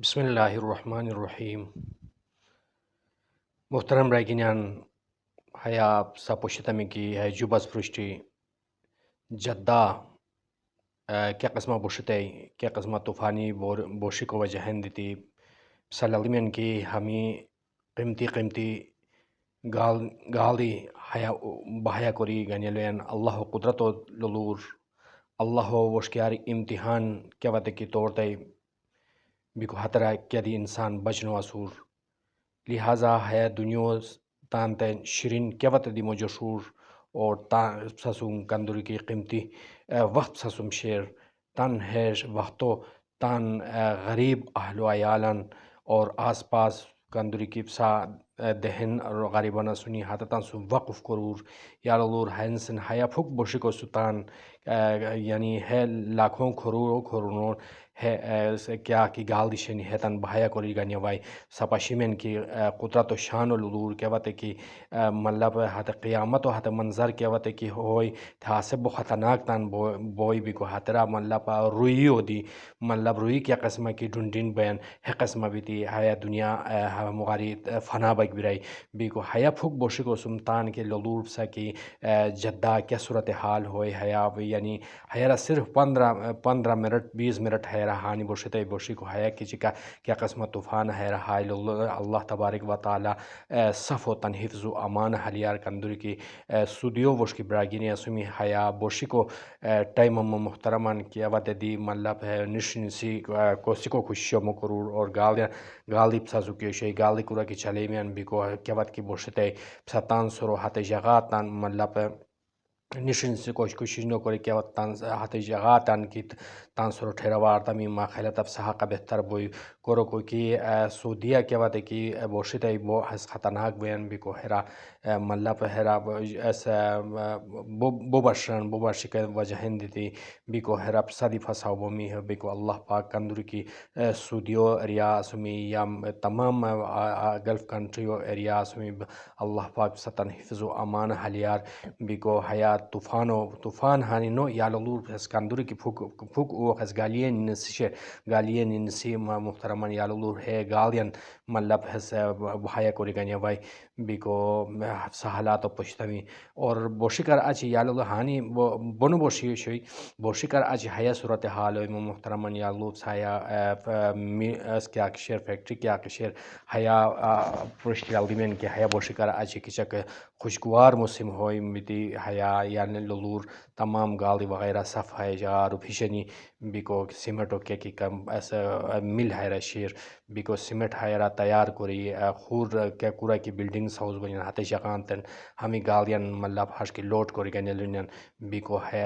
بسم الله الرحمن الرحیم. محترم رایگینان هیا سپوشتمی ہے جوبس پرشتی جدہ کیا قسمہ بوشتے کیا قسمہ طوفانی بوشی کو وجہ دیتی سلالمین کی ہمیں قیمتی گالی ہیا بہایا کری گنیلین اللہ قدرت و للور اللہ وشکیار امتحان کیا وتے کی توڑتے بیکو حترہ کیا دی انسان بچنو اسور لہذا ہے دنیا تان تین شرین کیا وت دی مجھے شور اور تان سسوم کندوری کی قیمتی وقت سسوم شیر تن ہے وقتو تان غریب اہل و عیالن اور آس پاس کندوری کی سا دہن اور غریبانہ سنی حتتان سو وقف کرور یالور ہنسن حیا پھک بوشکو سلطان یعنی ہے لاکھوں کھرونوں ہے کیا کی گال دشنی ہے تن بہایا کوری گنی وائی سپاشیمن کی قدرت و شان و لدور کیا وتے کی مطلب ہت قیامت و ہت منظر کیا وتے کی ہوئی تھاسب و خطرناک تان بوئی بھی کو ہترا مطلب روئی ہو دی مطلب روئی کیا قسمہ کی ڈھونڈین بین ہے قسمہ بھی تھی حیا دنیا مغاری فنا بگ برائی بھی کو حیا پھک بوشی کو سلطان کے لدور سا کی جدہ کیا صورت حال ہوئی حیا یعنی حیرا صرف 15 منٹ 20 منٹ حیرا ہانی بوشتے بوشی کو حیا کی چکا کیا قسمہ طوفان حیرا حائل اللہ تبارک و تعالی صف و تن حفظ و امان حلیار کندوری کی سودیو وش کی براگینی اسمی حیا بوشی کو ٹائم محترمان کیا ود دی مطلب ہے نشنسی کوسکو خوشیو مکرور اور گالی پسازو کی شی گالی کورا کی چلے میان بھی کو کیا ود کی بوشتے پساتان سرو ہت جگاتان مطلب نشن سے کوشش نو کرے کیا تان ہت جگہ تان کی تان سر ٹھہراوار تمی ما خیلت اب سہا کا بہتر بوئی کرو کو کی سودیا کیا وتے کی بوشت بو حس خطرناک بیان بھی کو ہرا مطلب ہرا بو برش کے وجہ دیتی بھی کو ہرا صدی فساو بومی ہے بھی کو اللہ پاک کندر کی سودیو ایریا سمی یا تمام گلف کنٹریو ایریا سمی اللہ پاک ستن حفظ و امان حلیار بھی کو حیات طوفان ہانی نو یا لور اس کندوری کی پھک او اس گالین نسش گالین نسی محترمان یا لور ہے گالین مطلب ہس بہایا کوری گنیا وائی بھی کو سہالات و پشتمی اور بوشکر اچ یا لور ہانی بنو بوشی شوی بوشکر اچ حیا صورت حال ہوئی محترمان یا لور سایا اس کیا کشیر فیکٹری کیا کشیر حیا پرشتی الدمین کی حیا بوشکر اچ کچک خوشگوار موسم ہوئی متی حیا یعنی لور تمام گالی وغیرہ صفائی جار پھشنی بیکو سیمنٹ کے کی کم ایسا مل ہے شیر بیکو سیمنٹ ہے تیار کری خور کیا کورا کی بلڈنگ ہاؤس بنین ہتے جگان تن ہمیں گالین مطلب ہش کی لوٹ کری گنیلین بیکو ہے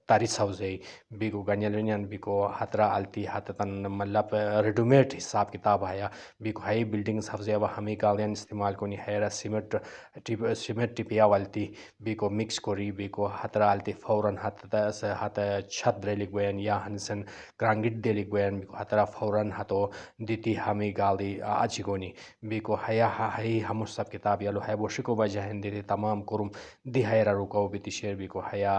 تاریس ہاؤس ہے بیکو گنیلین بیکو ہترا التی ہت تن مطلب ریڈیمیڈ حساب کتاب آیا بیکو ہائی بلڈنگ ہاؤس ہے ہمیں گالین استعمال کنی ہے سیمنٹ ٹپیا والتی بیکو مکس کوری بیکو ہترا التی فوراً ہت چھت دریلک بین یا ہنسن کرانگٹ دیلک بین بیکو ہترا فوراً ہتو دیتی ہمیں گالی اچھی گونی بیکو حیا ہی ہم سب کتاب یلو ہے بوشکو وجہ دیتی تمام کرم دی حیرا رکو بیتی شیر بیکو حیا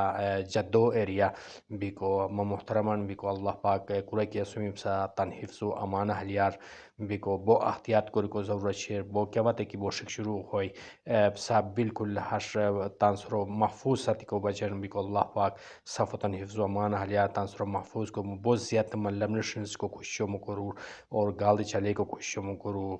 جدو ایریا بیکو محترمان بیکو اللہ پاک کورا کی اسمی بسا تن حفظ و امان حلیار بیکو بو احتیاط کو ضرورت شیر بو کیا وتے کی بوشک شروع ہوئی بسا بالکل ہش تانسرو محفوظ ستی کو بچن بیکو اللہ پاک صفتن حفظ و امان حلیار تانسرو محفوظ کو بہت زیادہ مطلب نشنس کو خوشیو مکرور اور گالد چلے کو خوشیو مکرور